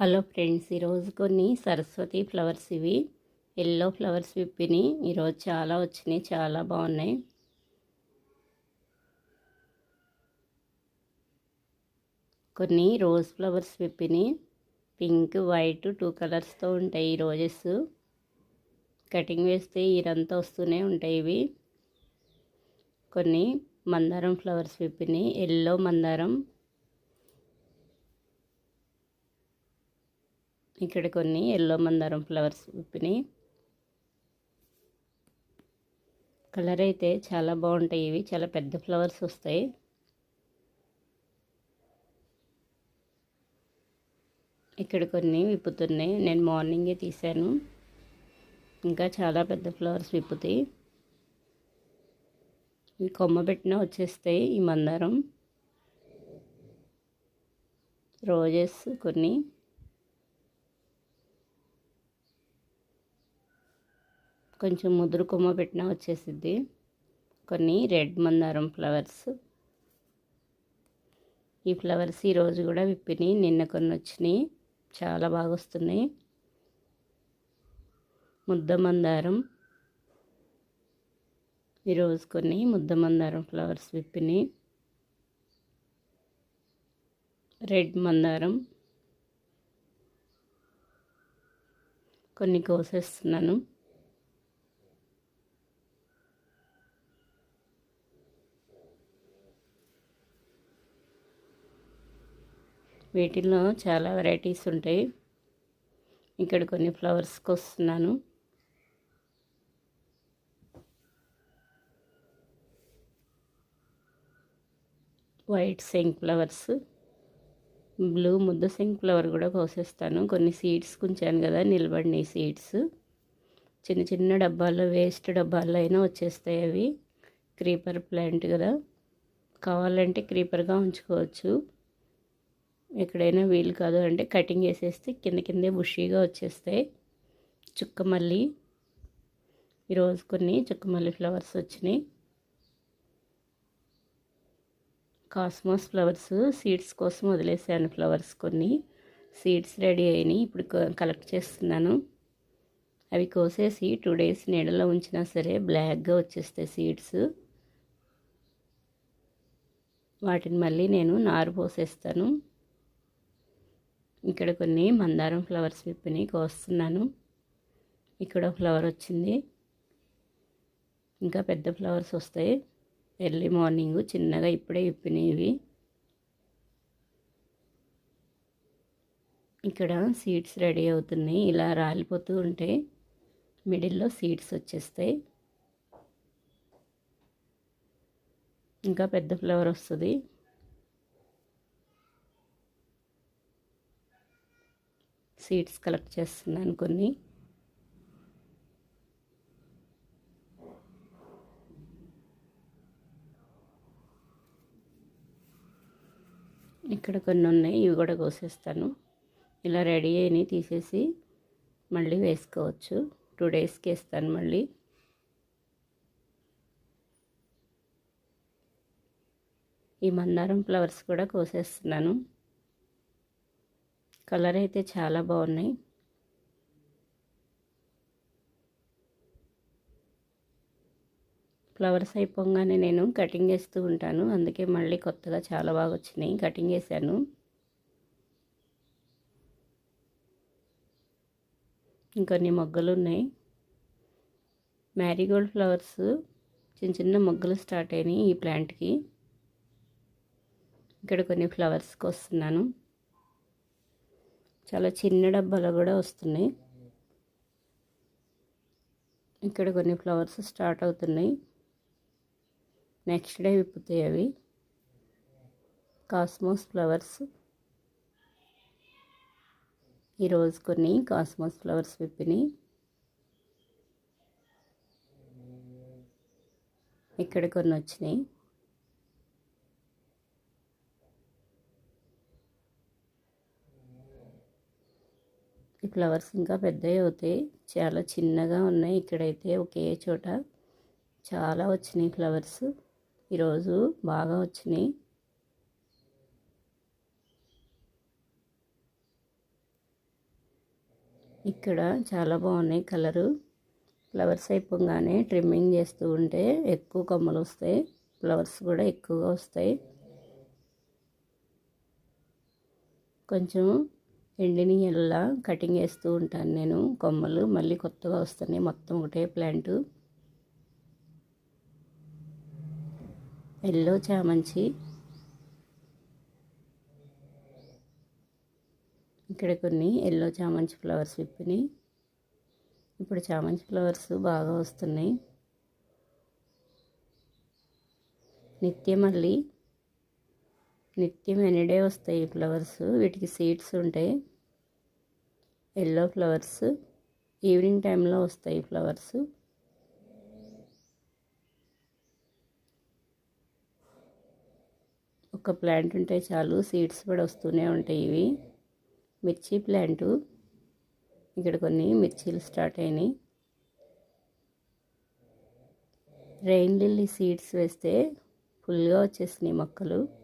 Hello friends, ఈరోజు కొన్ని Saraswati flowers ఇవి ఎల్లో ఫ్లవర్స్ విప్పిని ఈరోజు చాలా వచ్చినాయి, చాలా బాగున్నాయి. కొన్ని రోజ్ ఫ్లవర్స్ విప్పిని పింక్ వైట్ 2 కలర్స్తో ఉంటాయి. ఈ రోజెస్ కటింగ్ వేస్తే ఇరంతా వస్తూనే ఉంటాయి. ఇవి కొన్ని మందారం ఫ్లవర్స్ విప్పిని ఎల్లో మందారం. ఇక్కడ కొన్ని ఎల్లో మందారం ఫ్లవర్స్ విప్పినాయి. కలర్ అయితే చాలా బాగుంటాయి. ఇవి చాలా పెద్ద ఫ్లవర్స్ వస్తాయి. ఇక్కడ కొన్ని విప్పుతున్నాయి, నేను మార్నింగే తీసాను. ఇంకా చాలా పెద్ద ఫ్లవర్స్ విప్పుతాయి. ఈ కొమ్మ పెట్టినా వచ్చేస్తాయి. ఈ మందారం రోజెస్ కొన్ని కొంచెం ముదురు కొమ్మ పెట్టినా వచ్చేసిద్ది. కొన్ని రెడ్ మందారం ఫ్లవర్స్. ఈ ఫ్లవర్స్ ఈరోజు కూడా విప్పినాయి, నిన్న కొన్ని వచ్చినాయి, చాలా బాగా వస్తున్నాయి. ముద్ద మందారం ఈరోజు కొన్ని ముద్ద మందారం ఫ్లవర్స్ విప్పినాయి. రెడ్ మందారం కొన్ని కోసేస్తున్నాను. వీటిల్లో చాలా వెరైటీస్ ఉంటాయి. ఇక్కడ కొన్ని ఫ్లవర్స్కి వస్తున్నాను. వైట్ శంక్ ఫ్లవర్స్, బ్లూ ముద్ద శంక్ ఫ్లవర్ కూడా కోసేస్తాను. కొన్ని సీడ్స్ ఉంచాను కదా, నిలబడినాయి సీడ్స్. చిన్న చిన్న డబ్బాల్లో, వేస్ట్ డబ్బాల్లో అయినా వచ్చేస్తాయి. అవి క్రీపర్ ప్లాంట్ కదా, కావాలంటే క్రీపర్గా ఉంచుకోవచ్చు. ఎక్కడైనా వీలు కాదు అంటే కటింగ్ వేసేస్తే కిందే బుషీగా వచ్చేస్తాయి. చుక్కమల్లి ఈరోజు కొన్ని చుక్కమల్లి ఫ్లవర్స్ వచ్చినాయి. కాస్మోస్ ఫ్లవర్స్ సీడ్స్ కోసం వదిలేసాను. ఫ్లవర్స్ కొన్ని సీడ్స్ రెడీ అయినాయి, ఇప్పుడు కలెక్ట్ చేస్తున్నాను. అవి కోసేసి 2 days నీడలో ఉంచినా సరే బ్లాక్గా వచ్చేస్తాయి సీడ్స్. వాటిని మళ్ళీ నేను నారు పోసేస్తాను. ఇక్కడ కొన్ని మందారం ఫ్లవర్స్ విప్పిని కోస్తున్నాను. ఇక్కడ ఫ్లవర్ వచ్చింది, ఇంకా పెద్ద ఫ్లవర్స్ వస్తాయి. ఎర్లీ మార్నింగ్ చిన్నగా ఇప్పుడే విప్పినవి. ఇక్కడ సీడ్స్ రెడీ అవుతున్నాయి. ఇలా రాలిపోతూ ఉంటే మిడిల్లో సీడ్స్ వచ్చేస్తాయి. ఇంకా పెద్ద ఫ్లవర్ వస్తుంది. సీడ్స్ కలెక్ట్ చేస్తున్నాను కొన్ని. ఇక్కడ కొన్ని ఉన్నాయి, ఇవి కూడా కోసేస్తాను. ఇలా రెడీ అయినాయి తీసేసి మళ్ళీ వేసుకోవచ్చు. 2 daysకి వేస్తాను మళ్ళీ. ఈ మందారం ఫ్లవర్స్ కూడా కోసేస్తున్నాను. కలర్ అయితే చాలా బాగున్నాయి. ఫ్లవర్స్ అయిపోగానే నేను కటింగ్ వేస్తూ ఉంటాను, అందుకే మళ్ళీ కొత్తగా చాలా బాగా వచ్చినాయి, కటింగ్ వేసాను. ఇంకొన్ని మొగ్గలు ఉన్నాయి. మ్యారీగోల్డ్ ఫ్లవర్స్ చిన్న చిన్న మొగ్గలు స్టార్ట్ అయినాయి ఈ ప్లాంట్కి. ఇక్కడ కొన్ని ఫ్లవర్స్కి వస్తున్నాను. చాలా చిన్న డబ్బాలు కూడా వస్తున్నాయి. ఇక్కడ కొన్ని ఫ్లవర్స్ స్టార్ట్ అవుతున్నాయి, నెక్స్ట్ డే విప్పుతాయి అవి. కాస్మోస్ ఫ్లవర్స్ ఈరోజు కొన్ని కాస్మోస్ ఫ్లవర్స్ విప్పినాయి. ఇక్కడ కొన్ని వచ్చినాయి. ఈ ఫ్లవర్స్ ఇంకా పెద్దవి అవుతాయి, చాలా చిన్నగా ఉన్నాయి. ఇక్కడైతే ఒకే చోట చాలా వచ్చినాయి ఫ్లవర్స్. ఈరోజు బాగా వచ్చినాయి. ఇక్కడ చాలా బాగున్నాయి కలరు. ఫ్లవర్స్ అయిపోగానే ట్రిమ్మింగ్ చేస్తూ ఉంటే ఎక్కువ కొమ్మలు వస్తాయి, ఫ్లవర్స్ కూడా ఎక్కువగా వస్తాయి. కొంచెం ఎండిని ఎలా కటింగ్ వేస్తూ ఉంటాను నేను. కొమ్మలు మళ్ళీ కొత్తగా వస్తున్నాయి, మొత్తం ఒకటే ప్లాంటు. ఎల్లో చామంతి, ఇక్కడ కొన్ని ఎల్లో చామంతి ఫ్లవర్స్ విప్పినాయి. ఇప్పుడు చామంతి ఫ్లవర్స్ బాగా వస్తున్నాయి. నిత్యమల్లి, నిత్యం ఎనీడే వస్తాయి ఫ్లవర్స్. వీటికి సీడ్స్ ఉంటాయి. ఎల్లో ఫ్లవర్స్ ఈవినింగ్ టైంలో వస్తాయి ఫ్లవర్స్. ఒక ప్లాంట్ ఉంటే చాలు, సీడ్స్ కూడా వస్తూనే ఉంటాయి. ఇవి మిర్చి ప్లాంటు. ఇక్కడ కొన్ని మిర్చీలు స్టార్ట్ అయినాయి. రెయిన్ లిల్లీ సీడ్స్ వేస్తే ఫుల్గా వచ్చేసినాయి మొక్కలు.